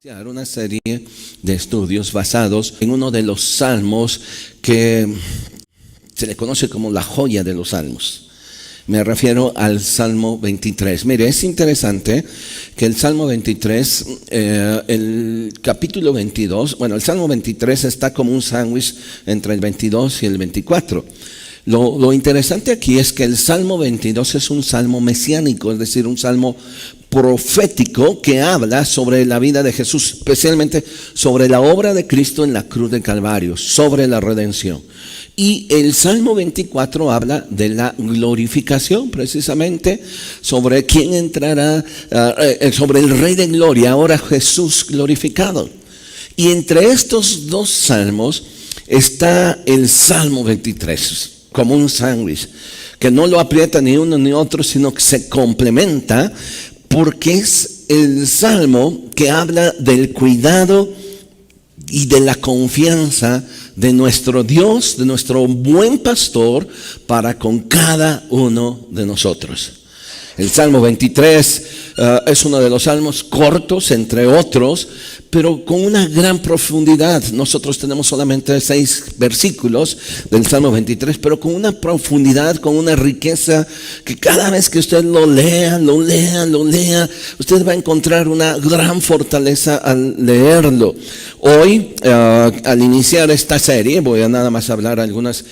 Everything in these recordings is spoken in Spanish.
Una serie de estudios basados en uno de los salmos que se le conoce como la joya de los salmos. Me refiero al Salmo 23. Mire, es interesante que el Salmo 23, el capítulo 22, bueno, el Salmo 23 está como un sándwich entre el 22 y el 24. Lo interesante aquí es que el Salmo 22 es un salmo mesiánico, es decir, un salmo profético que habla sobre la vida de Jesús, especialmente sobre la obra de Cristo en la cruz del Calvario, sobre la redención. Y el Salmo 24 habla de la glorificación, precisamente sobre quién entrará, sobre el Rey de Gloria, ahora Jesús glorificado. Y entre estos dos salmos está el Salmo 23, como un sándwich, que no lo aprieta ni uno ni otro, sino que se complementa, porque es el salmo que habla del cuidado y de la confianza de nuestro Dios, de nuestro buen pastor, para con cada uno de nosotros. El Salmo 23 es uno de los salmos cortos, entre otros, pero con una gran profundidad. Nosotros tenemos solamente 6 versículos del Salmo 23, pero con una profundidad, con una riqueza que cada vez que usted lo lea, usted va a encontrar una gran fortaleza al leerlo. Hoy, al iniciar esta serie, voy a nada más hablar algunas,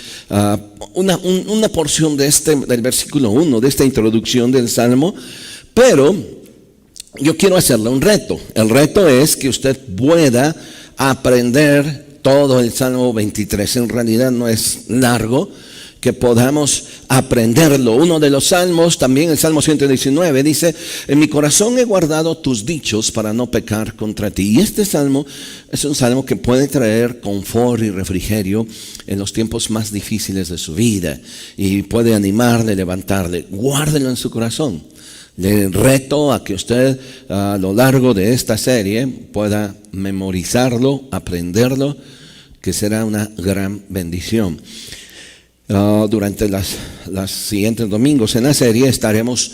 una porción de del versículo 1, de esta introducción del Salmo, pero yo quiero hacerle un reto. El reto es que usted pueda aprender todo el Salmo 23. En realidad no es largo, que podamos aprenderlo. Uno de los salmos, también el Salmo 119, dice: en mi corazón he guardado tus dichos para no pecar contra ti. Y este salmo es un salmo que puede traer confort y refrigerio en los tiempos más difíciles de su vida, y puede animarle, levantarle. Guárdelo en su corazón. Le reto a que usted a lo largo de esta serie pueda memorizarlo, aprenderlo, que será una gran bendición. Durante los siguientes domingos en la serie estaremos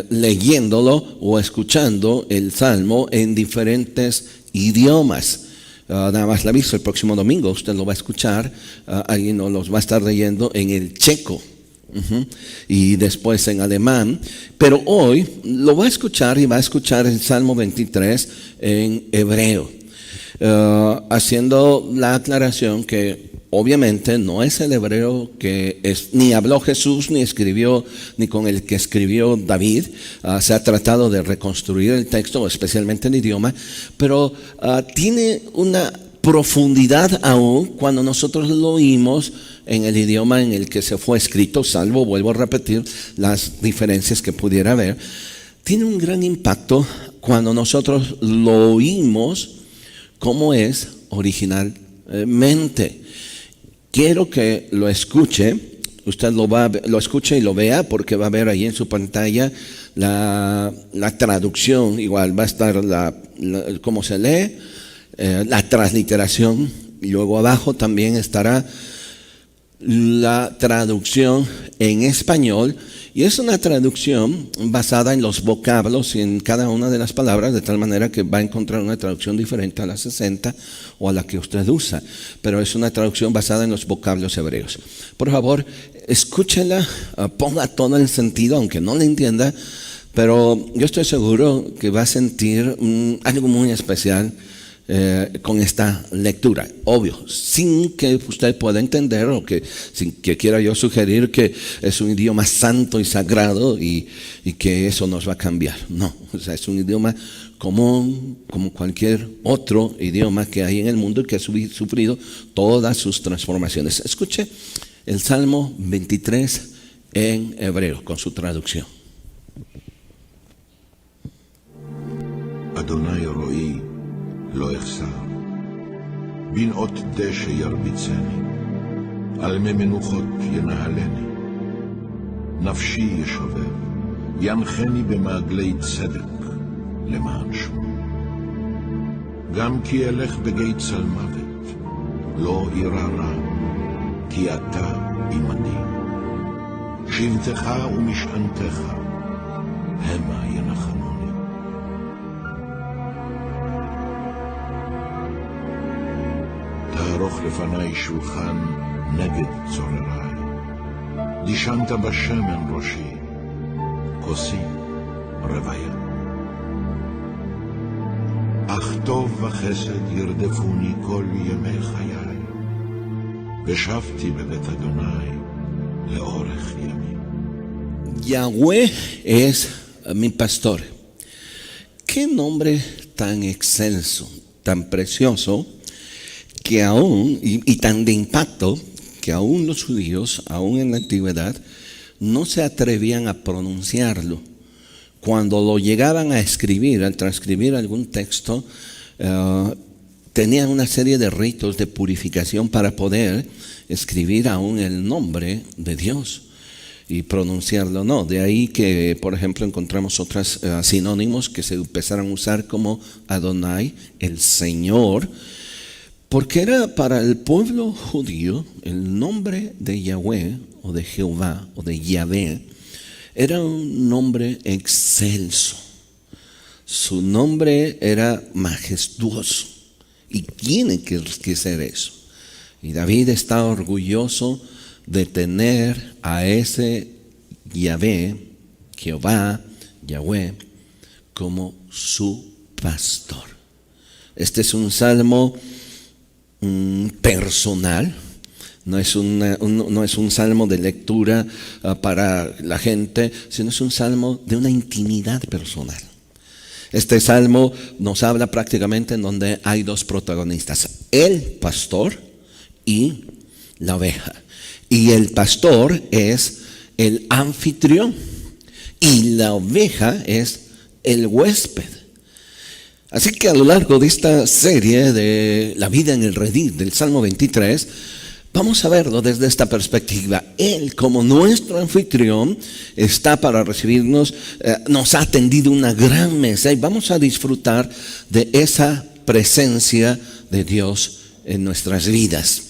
leyéndolo o escuchando el Salmo en diferentes idiomas. Nada más la aviso, el próximo domingo usted lo va a escuchar, alguien nos los va a estar leyendo en el checo. Y después en alemán, pero hoy lo va a escuchar y va a escuchar el Salmo 23 en hebreo, haciendo la aclaración que obviamente no es el hebreo que ni habló Jesús, ni escribió, ni con el que escribió David. Se ha tratado de reconstruir el texto, especialmente el idioma, pero tiene una profundidad aún cuando nosotros lo oímos en el idioma en el que se fue escrito, salvo, vuelvo a repetir, las diferencias que pudiera haber. Tiene un gran impacto cuando nosotros lo oímos como es originalmente. Quiero que lo escuche, usted lo escuche y lo vea, porque va a ver ahí en su pantalla la traducción, igual va a estar cómo se lee, la transliteración, y luego abajo también estará la traducción en español, y es una traducción basada en los vocablos y en cada una de las palabras, de tal manera que va a encontrar una traducción diferente a la 60 o a la que usted usa, pero es una traducción basada en los vocablos hebreos. Por favor, escúchela, ponga todo el sentido, aunque no le entienda, pero yo estoy seguro que va a sentir algo muy especial con esta lectura. Obvio, sin que usted pueda entender, o sin que quiera yo sugerir que es un idioma santo y sagrado y que eso nos va a cambiar. No, o sea, es un idioma común como cualquier otro idioma que hay en el mundo y que ha sufrido todas sus transformaciones. Escuche el Salmo 23 en hebreo con su traducción. Adonai ro'i לא אחסר, בנאות דשא ירביצני, על מי מנוחות ינהלני. נפשי ישובב, ינחני במעגלי צדק, למען שמו. גם כי אלך בגיא צל מוות, לא אירא רע, כי אתה עמדי. שבטך ומשענתך, המה ינחמוני. לערוך לפני שולחן נגד צורריי. דישנת בשמן ראשי, כוסי רוויה. אך טוב וחסד ירדפוני כל ימי חיי, ושבתי בבית אדוני לאורך ימים. Yahweh es mi pastor. Qué nombre tan excelso, tan precioso, que aún, y tan de impacto, que aún los judíos, aún en la antigüedad, no se atrevían a pronunciarlo. Cuando lo llegaban a escribir, al transcribir algún texto, tenían una serie de ritos de purificación para poder escribir aún el nombre de Dios y pronunciarlo. No, de ahí que, por ejemplo, encontramos otros sinónimos que se empezaron a usar como Adonai, el Señor, porque era para el pueblo judío el nombre de Yahweh o de Jehová o de Yahvé era un nombre excelso. Su nombre era majestuoso y tiene que ser eso. Y David está orgulloso de tener a ese Yahvé, Jehová, Yahweh, como su pastor. Este es un salmo personal, no es un salmo de lectura para la gente, sino es un salmo de una intimidad personal. Este salmo nos habla prácticamente en donde hay dos protagonistas, el pastor y la oveja. Y el pastor es el anfitrión y la oveja es el huésped. Así que a lo largo de esta serie de la vida en el redil del Salmo 23, vamos a verlo desde esta perspectiva. Él, como nuestro anfitrión, está para recibirnos, nos ha tendido una gran mesa y vamos a disfrutar de esa presencia de Dios en nuestras vidas.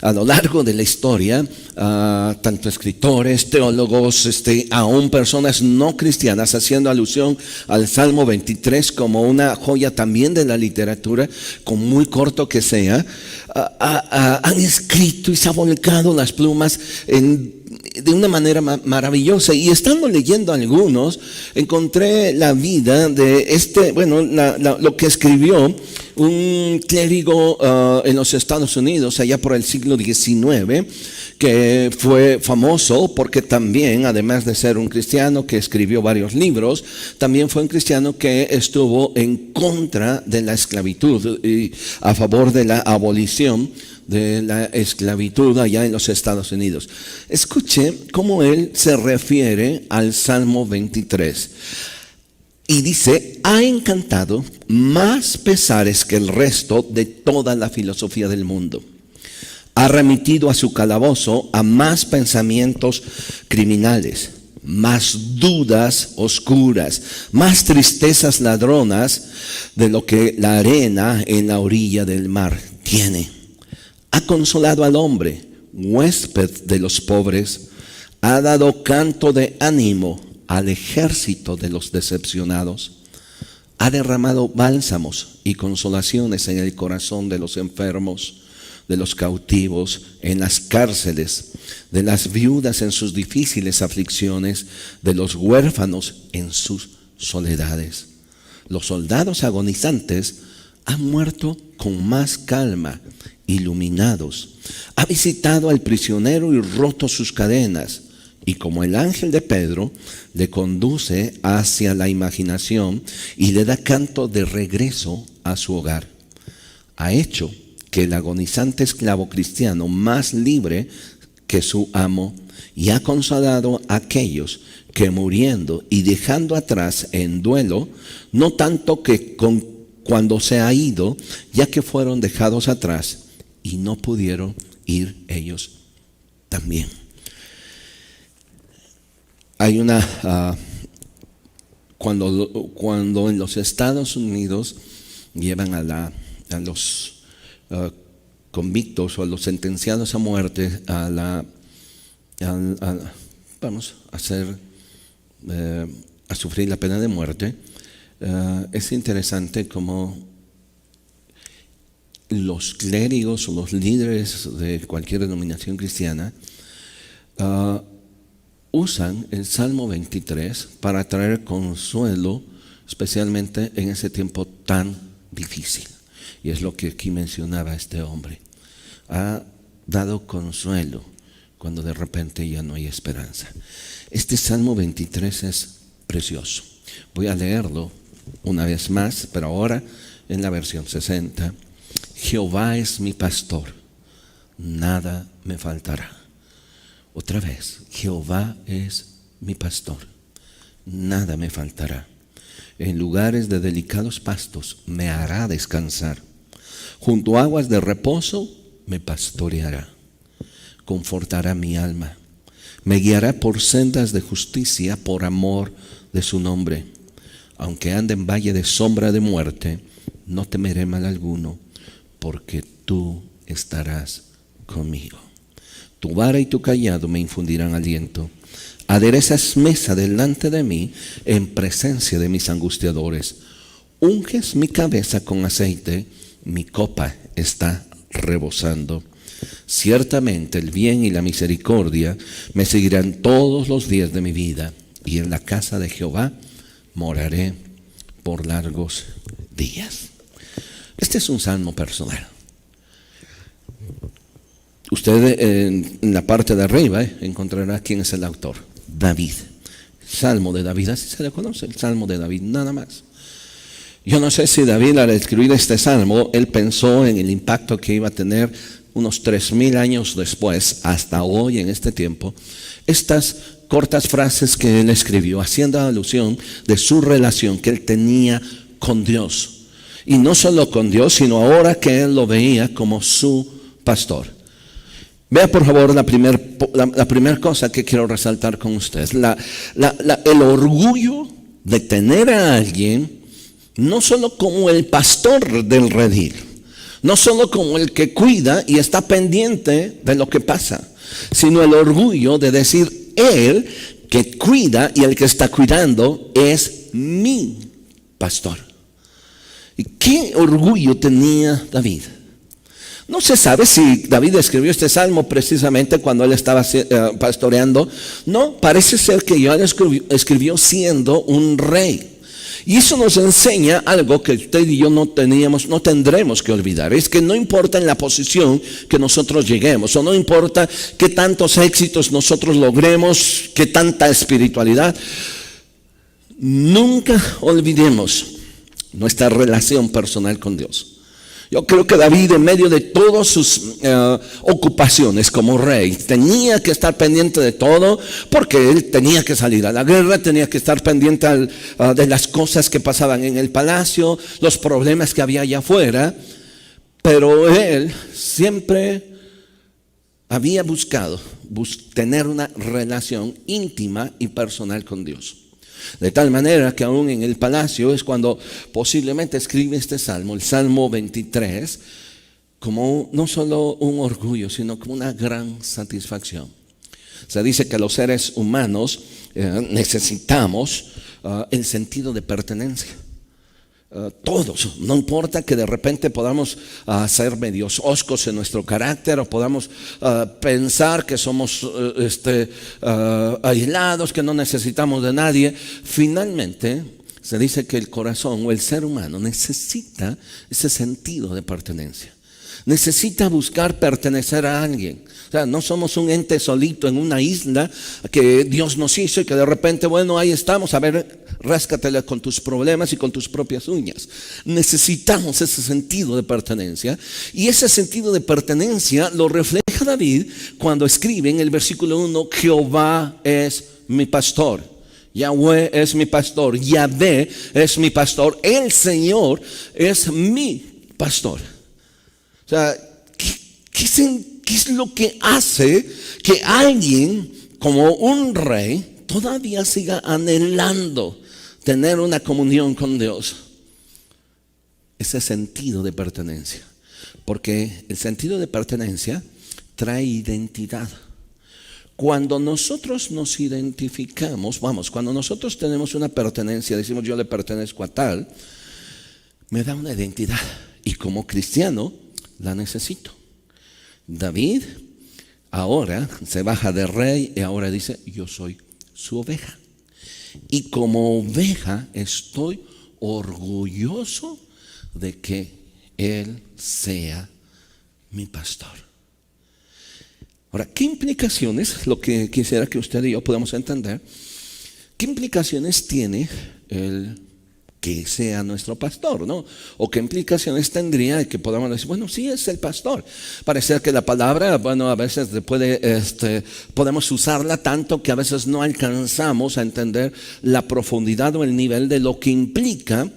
A lo largo de la historia, tanto escritores, teólogos, aún personas no cristianas, haciendo alusión al Salmo 23 como una joya también de la literatura, con muy corto que sea, han escrito y se han volcado las plumas de una manera maravillosa. Y estando leyendo algunos, encontré la vida de lo que escribió un clérigo en los Estados Unidos allá por el siglo XIX, que fue famoso porque también, además de ser un cristiano que escribió varios libros, también fue un cristiano que estuvo en contra de la esclavitud y a favor de la abolición de la esclavitud allá en los Estados Unidos. Escuche cómo él se refiere al Salmo 23. Y dice, ha encantado más pesares que el resto de toda la filosofía del mundo. Ha remitido a su calabozo a más pensamientos criminales, más dudas oscuras, más tristezas ladronas de lo que la arena en la orilla del mar tiene. Ha consolado al hombre, huésped de los pobres, ha dado canto de ánimo al ejército de los decepcionados, ha derramado bálsamos y consolaciones en el corazón de los enfermos, de los cautivos en las cárceles, de las viudas en sus difíciles aflicciones, de los huérfanos en sus soledades. Los soldados agonizantes han muerto con más calma, iluminados. Ha visitado al prisionero y roto sus cadenas. Y como el ángel de Pedro, le conduce hacia la imaginación y le da canto de regreso a su hogar. Ha hecho que el agonizante esclavo cristiano más libre que su amo, y ha consolado a aquellos que muriendo y dejando atrás en duelo, no tanto que cuando se ha ido, ya que fueron dejados atrás y no pudieron ir ellos también. Hay cuando en los Estados Unidos llevan a los convictos o a los sentenciados a muerte vamos a sufrir la pena de muerte, es interesante como los clérigos o los líderes de cualquier denominación cristiana usan el Salmo 23 para traer consuelo, especialmente en ese tiempo tan difícil. Y es lo que aquí mencionaba este hombre. Ha dado consuelo cuando de repente ya no hay esperanza. Este Salmo 23 es precioso. Voy a leerlo una vez más, pero ahora en la versión 60. Jehová es mi pastor, nada me faltará. Otra vez, Jehová es mi pastor, nada me faltará. En lugares de delicados pastos me hará descansar. Junto a aguas de reposo me pastoreará. Confortará mi alma. Me guiará por sendas de justicia por amor de su nombre. Aunque ande en valle de sombra de muerte, no temeré mal alguno, porque tú estarás conmigo. Tu vara y tu cayado me infundirán aliento. Aderezas mesa delante de mí en presencia de mis angustiadores. Unges mi cabeza con aceite, mi copa está rebosando. Ciertamente el bien y la misericordia me seguirán todos los días de mi vida, y en la casa de Jehová moraré por largos días. Este es un salmo personal. Usted en la parte de arriba encontrará quién es el autor. David. Salmo de David, así se le conoce, el Salmo de David, nada más. Yo no sé si David al escribir este salmo, él pensó en el impacto que iba a tener unos 3000 años después, hasta hoy en este tiempo, estas cortas frases que él escribió, haciendo alusión de su relación que él tenía con Dios. Y no solo con Dios, sino ahora que él lo veía como su pastor. Vea por favor la primera cosa que quiero resaltar con ustedes. El orgullo de tener a alguien, no solo como el pastor del redil, no solo como el que cuida y está pendiente de lo que pasa, sino el orgullo de decir, él que cuida y el que está cuidando es mi pastor. ¿Y qué orgullo tenía David? No se sabe si David escribió este salmo precisamente cuando él estaba pastoreando. No, parece ser que ya lo escribió siendo un rey. Y eso nos enseña algo que usted y yo no tendremos que olvidar. Es que no importa en la posición que nosotros lleguemos, o no importa qué tantos éxitos nosotros logremos, qué tanta espiritualidad, nunca olvidemos nuestra relación personal con Dios. Yo creo que David, en medio de todas sus ocupaciones como rey, tenía que estar pendiente de todo, porque él tenía que salir a la guerra, tenía que estar pendiente de las cosas que pasaban en el palacio, los problemas que había allá afuera, pero él siempre había buscado tener una relación íntima y personal con Dios. De tal manera que aún en el palacio es cuando posiblemente escribe este salmo, el Salmo 23, como no solo un orgullo, sino como una gran satisfacción. Se dice que los seres humanos necesitamos el sentido de pertenencia. Todos, no importa que de repente podamos ser medios hoscos en nuestro carácter, o podamos pensar que somos aislados, que no necesitamos de nadie. Finalmente se dice que el corazón o el ser humano necesita ese sentido de pertenencia. Necesita buscar pertenecer a alguien. O sea, no somos un ente solito en una isla que Dios nos hizo y que de repente, bueno, ahí estamos, a ver, ráscatela con tus problemas y con tus propias uñas. Necesitamos ese sentido de pertenencia, y ese sentido de pertenencia lo refleja David cuando escribe en el versículo 1, Jehová es mi pastor. Yahweh es mi pastor, Yahvé es mi pastor, el Señor es mi pastor. O sea, ¿qué es lo que hace que alguien como un rey todavía siga anhelando tener una comunión con Dios? Ese sentido de pertenencia. Porque el sentido de pertenencia trae identidad. Cuando nosotros nos identificamos, cuando nosotros tenemos una pertenencia, decimos yo le pertenezco a tal, me da una identidad. Y como cristiano, la necesito. David ahora se baja de rey y ahora dice, yo soy su oveja. Y como oveja estoy orgulloso de que Él sea mi pastor. Ahora, ¿qué implicaciones, lo que quisiera que usted y yo podamos entender, qué implicaciones tiene el que sea nuestro pastor, ¿no? O qué implicaciones tendría de que podamos decir, bueno, sí es el pastor. Parece que la palabra, bueno, a veces podemos usarla tanto que a veces no alcanzamos a entender la profundidad o el nivel de lo que implica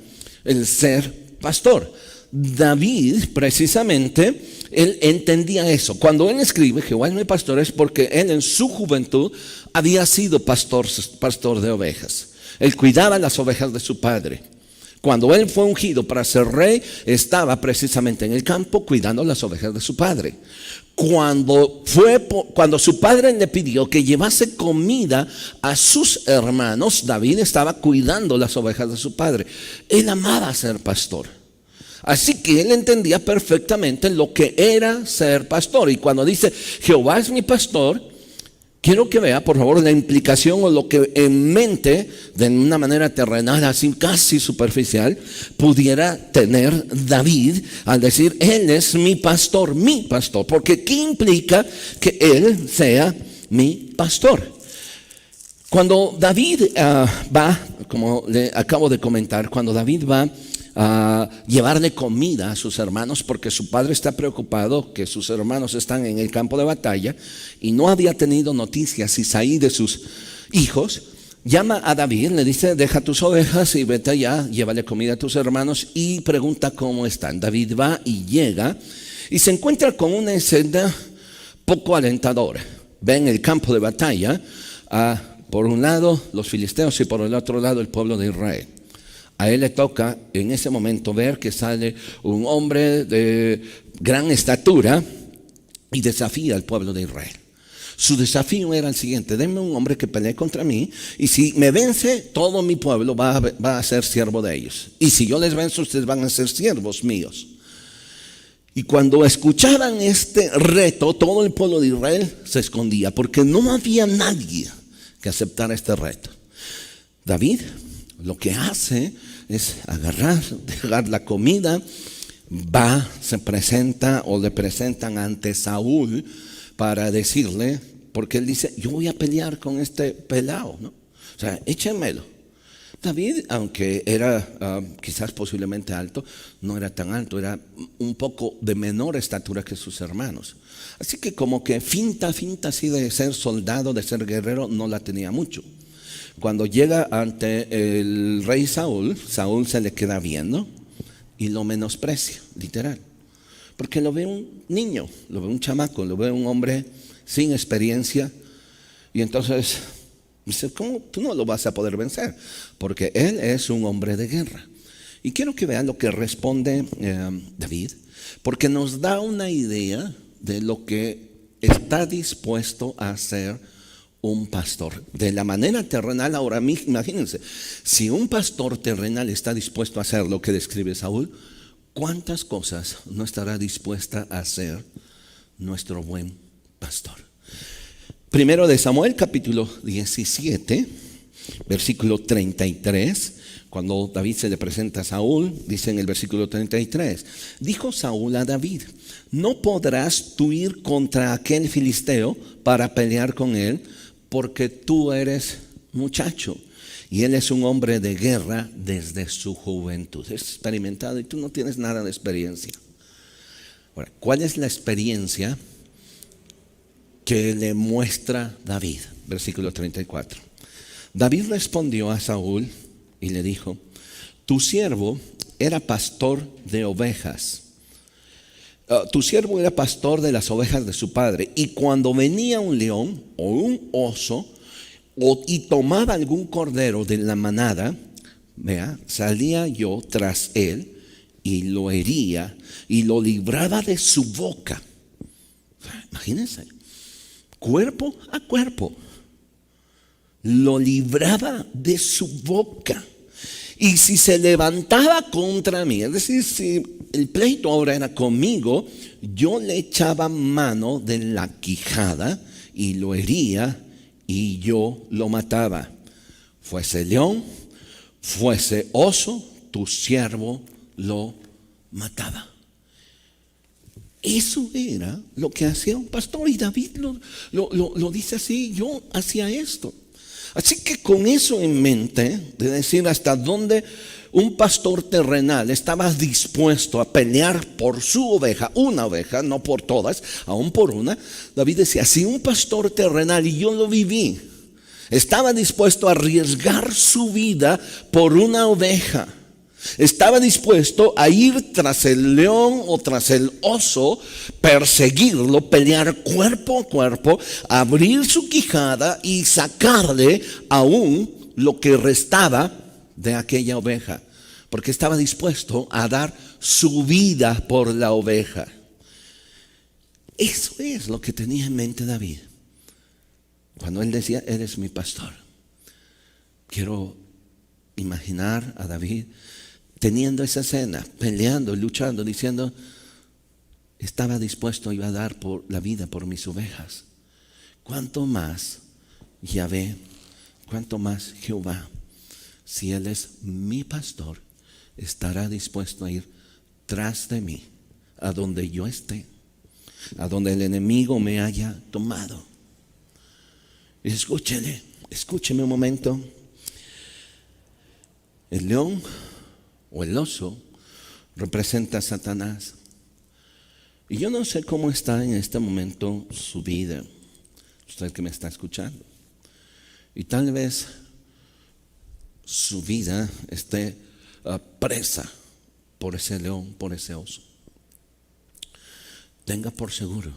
el ser pastor. David, precisamente, él entendía eso. Cuando él escribe Jehová es mi pastor, es porque él en su juventud había sido pastor de ovejas. Él cuidaba las ovejas de su padre. Cuando él fue ungido para ser rey, estaba precisamente en el campo cuidando las ovejas de su padre. Cuando su padre le pidió que llevase comida a sus hermanos, David estaba cuidando las ovejas de su padre. Él amaba ser pastor. Así que él entendía perfectamente lo que era ser pastor. Y cuando dice, Jehová es mi pastor, quiero que vea, por favor, la implicación o lo que en mente, de una manera terrenal, así casi superficial, pudiera tener David al decir, Él es mi pastor. Porque ¿qué implica que Él sea mi pastor? Cuando David va, como le acabo de comentar, cuando David va a llevarle comida a sus hermanos porque su padre está preocupado que sus hermanos están en el campo de batalla y no había tenido noticias Isaí de sus hijos, llama a David, le dice, deja tus ovejas y vete allá, llévale comida a tus hermanos y pregunta cómo están. David va y llega y se encuentra con una escena poco alentadora. Ve en el campo de batalla, por un lado los filisteos y por el otro lado el pueblo de Israel. A él le toca en ese momento ver que sale un hombre de gran estatura y desafía al pueblo de Israel. Su desafío era el siguiente: denme un hombre que pelee contra mí y si me vence, todo mi pueblo va a ser siervo de ellos. Y si yo les venzo, ustedes van a ser siervos míos. Y cuando escuchaban este reto, todo el pueblo de Israel se escondía porque no había nadie que aceptara este reto. David lo que hace es dejar la comida, se presenta o le presentan ante Saúl para decirle, porque él dice, yo voy a pelear con este pelao, ¿no? O sea, échenmelo. David, aunque era quizás posiblemente alto, no era tan alto, era un poco de menor estatura que sus hermanos. Así que como que finta así de ser soldado, de ser guerrero, no la tenía mucho. Cuando llega ante el rey Saúl se le queda viendo y lo menosprecia, literal. Porque lo ve un niño, lo ve un chamaco, lo ve un hombre sin experiencia. Y entonces dice, ¿cómo tú no lo vas a poder vencer? Porque él es un hombre de guerra. Y quiero que vean lo que responde David, porque nos da una idea de lo que está dispuesto a hacer un pastor. De la manera terrenal, ahora imagínense, si un pastor terrenal está dispuesto a hacer lo que describe Saúl, ¿cuántas cosas no estará dispuesta a hacer nuestro buen pastor? Primero de Samuel, capítulo 17, versículo 33. Cuando David se le presenta a Saúl, dice en el versículo 33, dijo Saúl a David, no podrás tú ir contra aquel filisteo para pelear con él, porque tú eres muchacho y él es un hombre de guerra desde su juventud. Es experimentado y tú no tienes nada de experiencia. Ahora, ¿cuál es la experiencia que le muestra David? Versículo 34. David respondió a Saúl y le dijo, tu siervo era pastor de ovejas. Tu siervo era pastor de las ovejas de su padre, y cuando venía un león o un oso y tomaba algún cordero de la manada, salía yo tras él y lo hería y lo libraba de su boca. Imagínense, cuerpo a cuerpo, lo libraba de su boca Y si se levantaba contra mí, es decir, si el pleito ahora era conmigo, yo le echaba mano de la quijada y lo hería y yo lo mataba. Fuese león, fuese oso, tu siervo lo mataba. Eso era lo que hacía un pastor, y David lo dice así: yo hacía esto. Así que con eso en mente, de decir hasta dónde un pastor terrenal estaba dispuesto a pelear por su oveja, una oveja, no por todas, aún por una, David decía: si un pastor terrenal, y yo lo viví, estaba dispuesto a arriesgar su vida por una oveja, estaba dispuesto a ir tras el león o tras el oso, perseguirlo, pelear cuerpo a cuerpo, abrir su quijada y sacarle aún lo que restaba de aquella oveja, porque estaba dispuesto a dar su vida por la oveja. Eso es lo que tenía en mente David cuando él decía: eres mi pastor. Quiero imaginar a David teniendo esa escena, peleando, luchando, diciendo: estaba dispuesto, iba a dar por la vida por mis ovejas. ¿Cuánto más Yahvé, cuánto más Jehová, si Él es mi pastor, estará dispuesto a ir tras de mí, a donde yo esté, a donde el enemigo me haya tomado? Y escúcheme un momento. El león o el oso representa a Satanás. Y yo no sé cómo está en este momento su vida, usted que me está escuchando. Y tal vez su vida esté presa por ese león, por ese oso. Tenga por seguro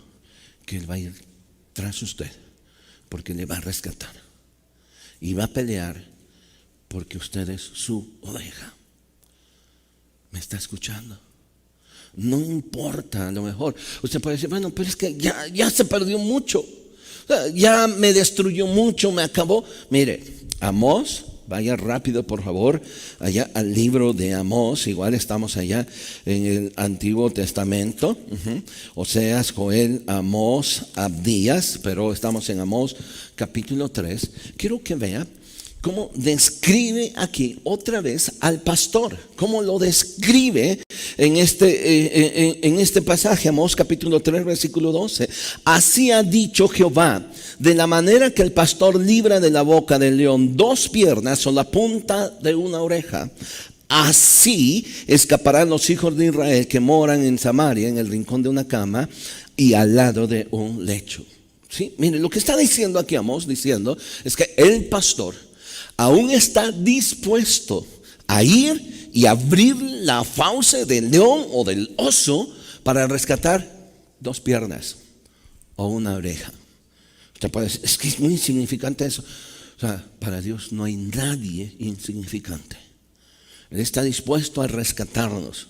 que Él va a ir tras usted, porque le va a rescatar. Y va a pelear porque usted es su oveja. ¿Me está escuchando? No importa, a lo mejor usted puede decir: bueno, pero es que ya se perdió mucho, ya me destruyó mucho, me acabó. Mire, Amós, vaya rápido por favor allá al libro de Amós. Igual estamos allá en el Antiguo Testamento. Oseas, Joel, Amós, Abdías, pero estamos en Amós capítulo 3. Quiero que vea cómo describe aquí otra vez al pastor, cómo lo describe en este pasaje, Amós capítulo 3 versículo 12. Así ha dicho Jehová: de la manera que el pastor libra de la boca del león 2 piernas o la punta de una oreja, así escaparán los hijos de Israel que moran en Samaria, en el rincón de una cama y al lado de un lecho. ¿Sí? Mire, lo que está diciendo aquí Amós, diciendo es que el pastor aún está dispuesto a ir y abrir la fauce del león o del oso para rescatar 2 piernas o una oreja. Usted puede decir: es que es muy insignificante eso. O sea, para Dios no hay nadie insignificante. Él está dispuesto a rescatarnos.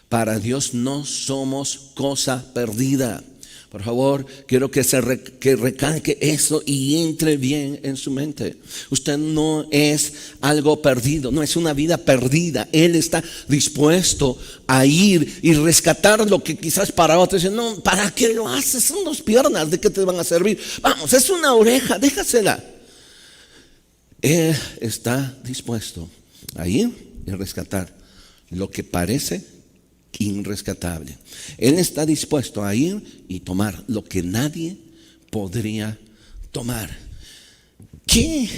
Para Dios no somos cosa perdida. Por favor, quiero que recalque eso y entre bien en su mente. Usted no es algo perdido, no es una vida perdida. Él está dispuesto a ir y rescatar lo que quizás para otros dicen: no, ¿para qué lo haces? Son 2 piernas, ¿de qué te van a servir? Vamos, es una oreja, déjasela. Él está dispuesto a ir y rescatar lo que parece irrescatable. Él está dispuesto a ir y tomar lo que nadie podría tomar. ¿Qué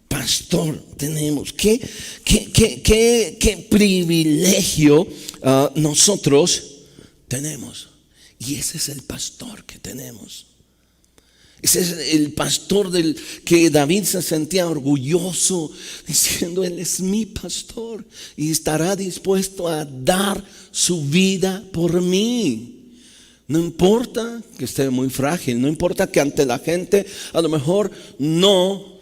pastor tenemos? ¿Qué privilegio nosotros tenemos? Y ese es el pastor que tenemos. Ese es el pastor del que David se sentía orgulloso, diciendo: Él es mi pastor y estará dispuesto a dar su vida por mí. No importa que esté muy frágil, no importa que ante la gente a lo mejor no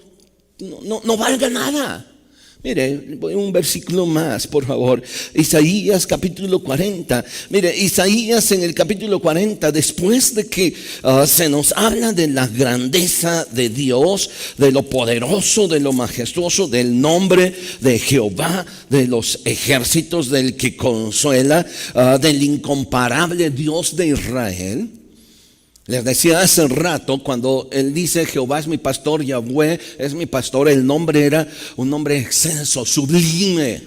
valga nada. Mire, un versículo más, por favor. Isaías capítulo 40. Mire, Isaías en el capítulo 40, después de que se nos habla de la grandeza de Dios, de lo poderoso, de lo majestuoso, del nombre de Jehová, de los ejércitos, del que consuela, del incomparable Dios de Israel. Les decía hace rato, cuando él dice Jehová es mi pastor, Yahweh es mi pastor, el nombre era un nombre excelso, sublime.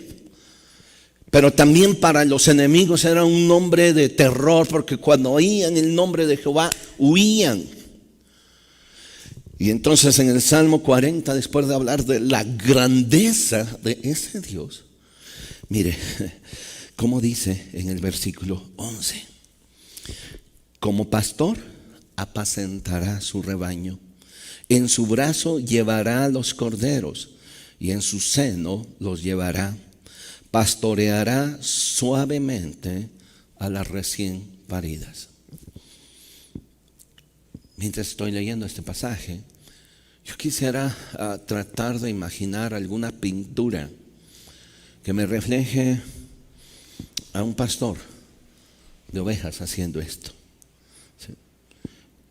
Pero también para los enemigos era un nombre de terror, porque cuando oían el nombre de Jehová, huían. Y entonces en el Salmo 40, después de hablar de la grandeza de ese Dios, mire, como dice en el versículo 11, como pastor apacentará su rebaño, en su brazo llevará los corderos y en su seno los llevará, pastoreará suavemente a las recién paridas. Mientras estoy leyendo este pasaje, yo quisiera tratar de imaginar alguna pintura que me refleje a un pastor de ovejas haciendo esto.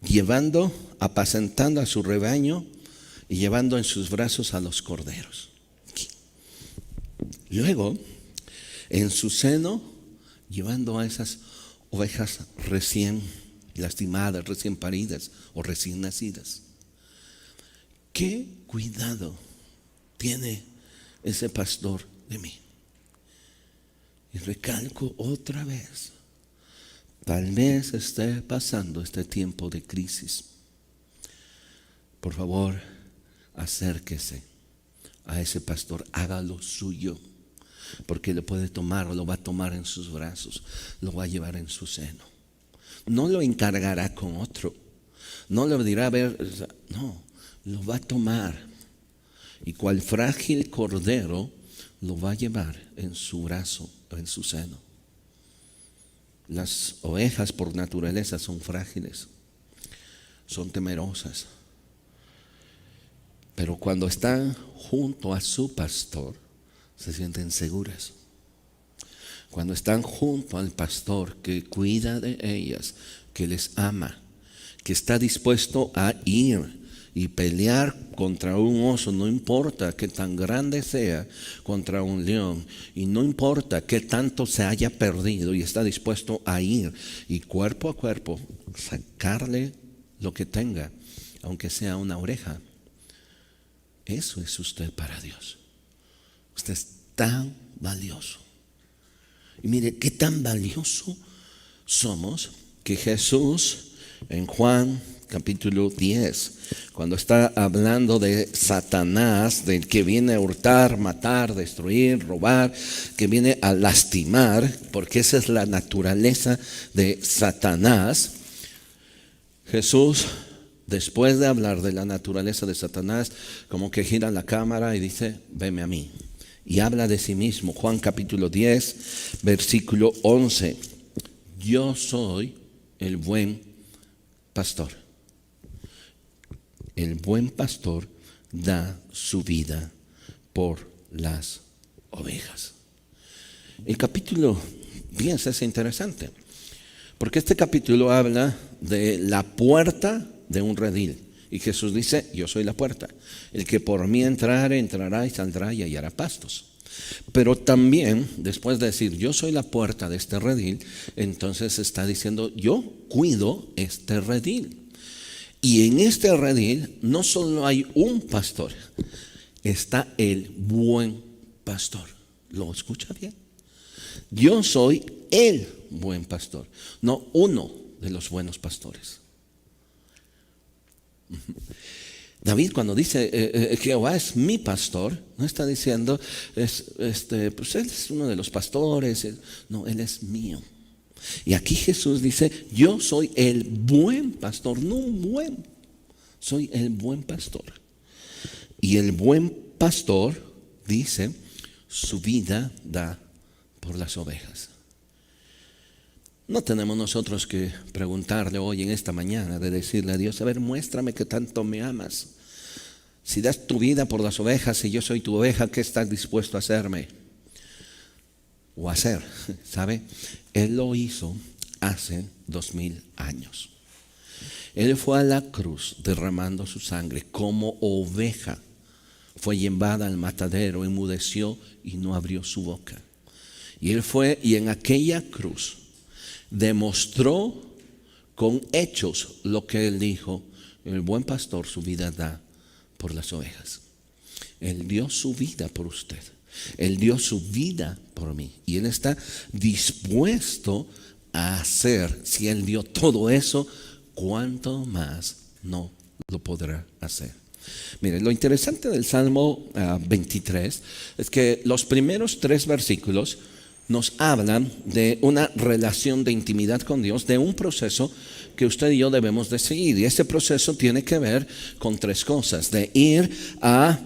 Llevando, apacentando a su rebaño y llevando en sus brazos a los corderos. Luego, en su seno, llevando a esas ovejas recién lastimadas, recién paridas o recién nacidas. ¿Qué cuidado tiene ese pastor de mí? Y recalco otra vez. Tal vez esté pasando este tiempo de crisis. Por favor, acérquese a ese pastor, hágalo suyo, porque lo puede tomar o lo va a tomar en sus brazos, lo va a llevar en su seno. No lo encargará con otro, no le dirá, a ver, no, lo va a tomar y cual frágil cordero lo va a llevar en su brazo o en su seno. Las ovejas por naturaleza son frágiles, son temerosas. Pero cuando están junto a su pastor, se sienten seguras. Cuando están junto al pastor que cuida de ellas, que les ama, que está dispuesto a ir y pelear contra un oso, no importa qué tan grande sea, contra un león, y no importa qué tanto se haya perdido, y está dispuesto a ir y cuerpo a cuerpo sacarle lo que tenga, aunque sea una oreja. Eso es usted para Dios. Usted es tan valioso. Y mire qué tan valioso somos que Jesús en Juan capítulo 10, cuando está hablando de Satanás, del que viene a hurtar, matar, destruir, robar, que viene a lastimar, porque esa es la naturaleza de Satanás. Jesús, después de hablar de la naturaleza de Satanás, como que gira la cámara y dice, veme a mí. Y habla de sí mismo. Juan capítulo 10, versículo 11. Yo soy el buen pastor. El buen pastor da su vida por las ovejas. El capítulo 10 es interesante, porque este capítulo habla de la puerta de un redil. Y Jesús dice, yo soy la puerta. El que por mí entrare, entrará y saldrá y hallará pastos. Pero también, después de decir, yo soy la puerta de este redil, entonces está diciendo, yo cuido este redil. Y en este redil no solo hay un pastor, está el buen pastor. ¿Lo escucha bien? Yo soy el buen pastor, no uno de los buenos pastores. David cuando dice Jehová es mi pastor, no está diciendo pues él es uno de los pastores, no, él es mío. Y aquí Jesús dice, yo soy el buen pastor, no un buen, soy el buen pastor. Y el buen pastor dice, su vida da por las ovejas. No tenemos nosotros que preguntarle hoy en esta mañana, de decirle a Dios, a ver, muéstrame que tanto me amas. Si das tu vida por las ovejas y yo soy tu oveja, ¿qué estás dispuesto a hacerme? O hacer, ¿sabe? Él lo hizo hace 2000 años. Él fue a la cruz derramando su sangre como oveja. Fue llevada al matadero, enmudeció y no abrió su boca. Y él fue y en aquella cruz demostró con hechos lo que él dijo: el buen pastor su vida da por las ovejas. Él dio su vida por usted. Él dio su vida por mí. Y Él está dispuesto a hacer. Si Él dio todo eso, ¿cuánto más no lo podrá hacer? Miren, lo interesante del Salmo 23 es que los primeros 3 versículos nos hablan de una relación de intimidad con Dios, de un proceso que usted y yo debemos de seguir. Y ese proceso tiene que ver con 3 cosas: de ir a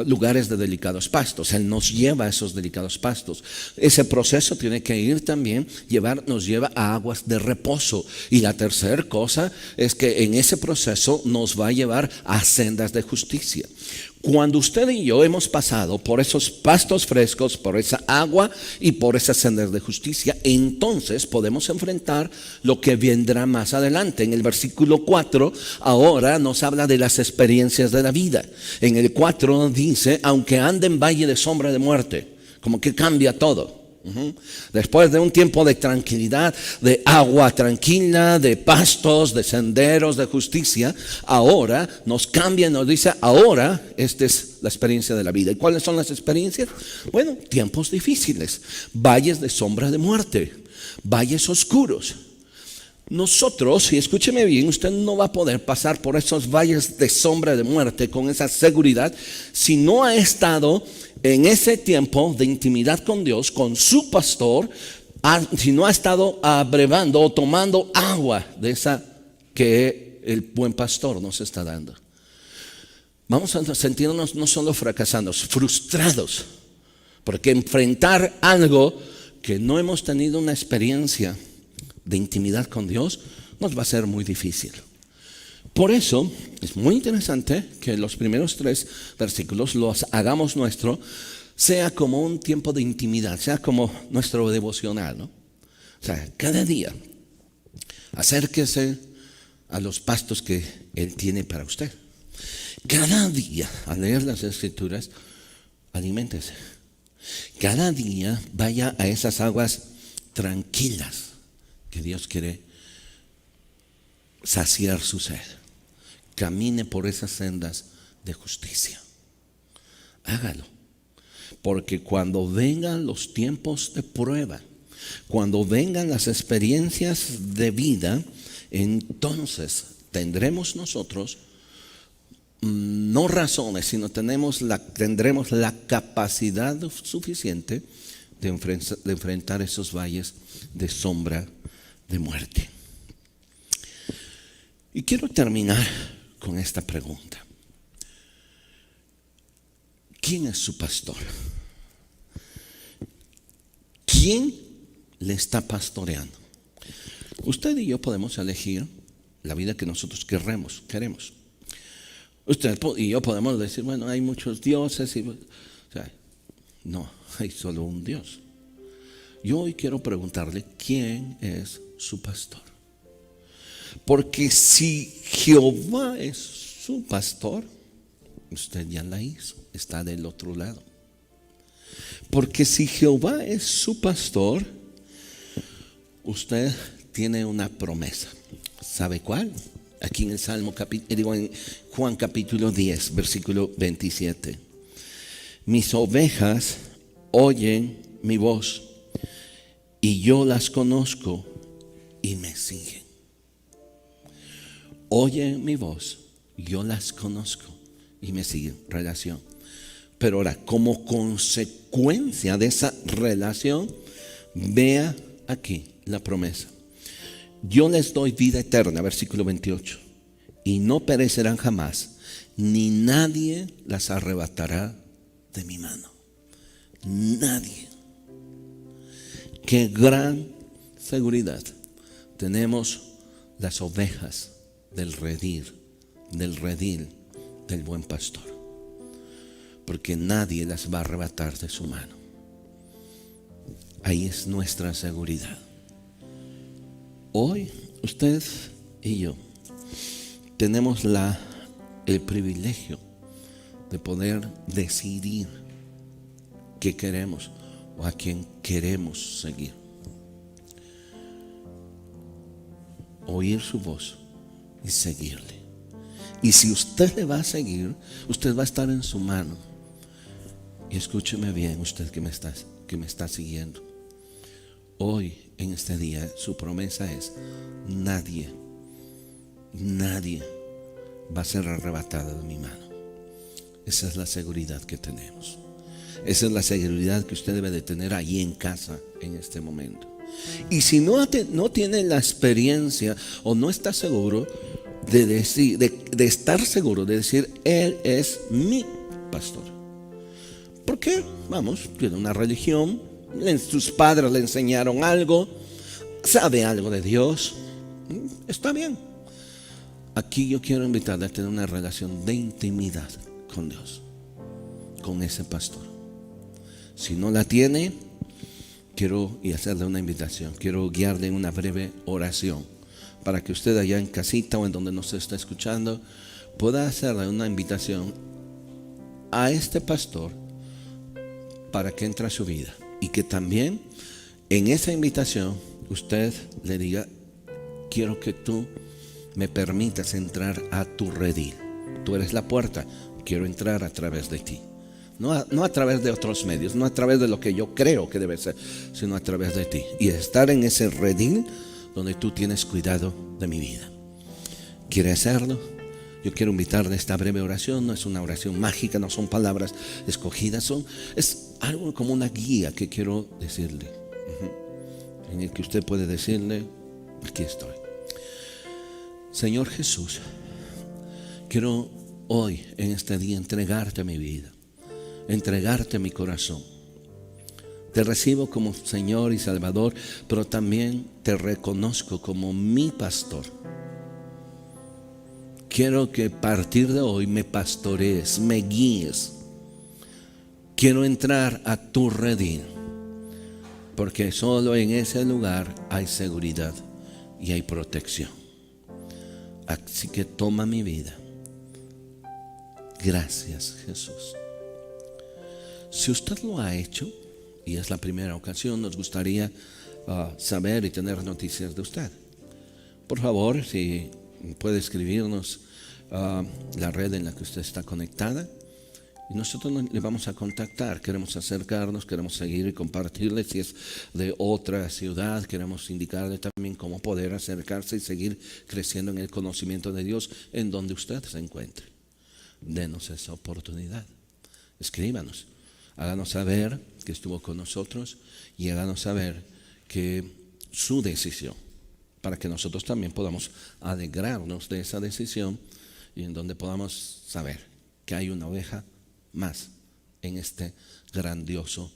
lugares de delicados pastos. Él nos lleva a esos delicados pastos. Ese proceso tiene que ir también, nos lleva a aguas de reposo. Y la tercera cosa es que en ese proceso nos va a llevar a sendas de justicia. Cuando usted y yo hemos pasado por esos pastos frescos, por esa agua y por esas sendas de justicia, entonces podemos enfrentar lo que vendrá más adelante. En el versículo 4 ahora nos habla de las experiencias de la vida. En el 4 dice: aunque ande en valle de sombra de muerte. Como que cambia todo. Después de un tiempo de tranquilidad, de agua tranquila, de pastos, de senderos de justicia, ahora nos cambia, nos dice: ahora esta es la experiencia de la vida. ¿Y cuáles son las experiencias? Bueno, tiempos difíciles, valles de sombra de muerte, valles oscuros. Nosotros, y escúcheme bien, usted no va a poder pasar por esos valles de sombra de muerte con esa seguridad si no ha estado en ese tiempo de intimidad con Dios, con su pastor, si no ha estado abrevando o tomando agua de esa que el buen pastor nos está dando. Vamos a sentirnos no solo fracasando, frustrados, porque enfrentar algo que no hemos tenido una experiencia de intimidad con Dios nos va a ser muy difícil. Por eso es muy interesante que los primeros 3 versículos los hagamos nuestro, sea como un tiempo de intimidad, sea como nuestro devocional, ¿no? O sea, cada día acérquese a los pastos que Él tiene para usted. Cada día, al leer las Escrituras, aliméntese. Cada día vaya a esas aguas tranquilas que Dios quiere saciar su sed. Camine por esas sendas de justicia. Hágalo. Porque cuando vengan los tiempos de prueba, cuando vengan las experiencias de vida, entonces tendremos nosotros no razones, sino tendremos la capacidad suficiente de enfrentar esos valles de sombra de muerte. Y quiero terminar con esta pregunta: ¿quién es su pastor? ¿Quién le está pastoreando? Usted y yo podemos elegir la vida que nosotros queremos. Usted y yo podemos decir: bueno, hay muchos dioses. No, hay solo un Dios. Yo hoy quiero preguntarle: ¿quién es su pastor? Porque si Jehová es su pastor, usted ya la hizo, está del otro lado. Porque si Jehová es su pastor, usted tiene una promesa. ¿Sabe cuál? Aquí en el en Juan capítulo 10, versículo 27. Mis ovejas oyen mi voz y yo las conozco y me siguen. Oyen mi voz, yo las conozco y me siguen. Relación. Pero ahora, como consecuencia de esa relación, vea aquí la promesa. Yo les doy vida eterna, versículo 28, y no perecerán jamás, ni nadie las arrebatará de mi mano. Nadie. Qué gran seguridad tenemos las ovejas del redil del buen pastor, porque nadie las va a arrebatar de su mano. Ahí es nuestra seguridad. Hoy usted y yo tenemos el privilegio de poder decidir qué queremos o a quién queremos seguir. Oír su voz y seguirle. Y si usted le va a seguir, usted va a estar en su mano. Y escúcheme bien, usted que me está siguiendo. Hoy, en este día, su promesa es: nadie va a ser arrebatado de mi mano. Esa es la seguridad que tenemos. Esa es la seguridad que usted debe de tener ahí en casa en este momento. Y si no tiene la experiencia o no está seguro de decir, de estar seguro de decir: Él es mi pastor. ¿Por qué? Vamos, tiene una religión, sus padres le enseñaron algo, sabe algo de Dios, está bien. Aquí yo quiero invitarle a tener una relación de intimidad con Dios, con ese pastor. Si no la tiene, quiero hacerle una invitación. Quiero guiarle en una breve oración para que usted allá en casita o en donde nos está escuchando pueda hacerle una invitación a este pastor para que entre a su vida. Y que también en esa invitación usted le diga: quiero que tú me permitas entrar a tu redil. Tú eres la puerta, quiero entrar a través de ti. No a través de otros medios, no a través de lo que yo creo que debe ser, sino a través de ti. Y estar en ese redil donde tú tienes cuidado de mi vida. ¿Quiere hacerlo? Yo quiero invitarle a esta breve oración. No es una oración mágica, no son palabras escogidas, es algo como una guía que quiero decirle, en el que usted puede decirle: aquí estoy. Señor Jesús, quiero hoy en este día entregarte mi vida, entregarte mi corazón. Te recibo como Señor y Salvador, pero también te reconozco como mi pastor. Quiero que a partir de hoy me pastorees, me guíes. Quiero entrar a tu redil, porque solo en ese lugar hay seguridad y hay protección. Así que toma mi vida. Gracias, Jesús. Si usted lo ha hecho y es la primera ocasión, nos gustaría saber y tener noticias de usted. Por favor, si puede escribirnos la red en la que usted está conectada, y nosotros le vamos a contactar. Queremos acercarnos, queremos seguir y compartirle. Si es de otra ciudad, queremos indicarle también cómo poder acercarse y seguir creciendo en el conocimiento de Dios en donde usted se encuentre. Denos esa oportunidad. Escríbanos, háganos saber que estuvo con nosotros y háganos saber que su decisión, para que nosotros también podamos alegrarnos de esa decisión y en donde podamos saber que hay una oveja más en este grandioso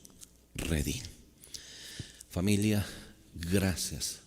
redil. Familia, gracias.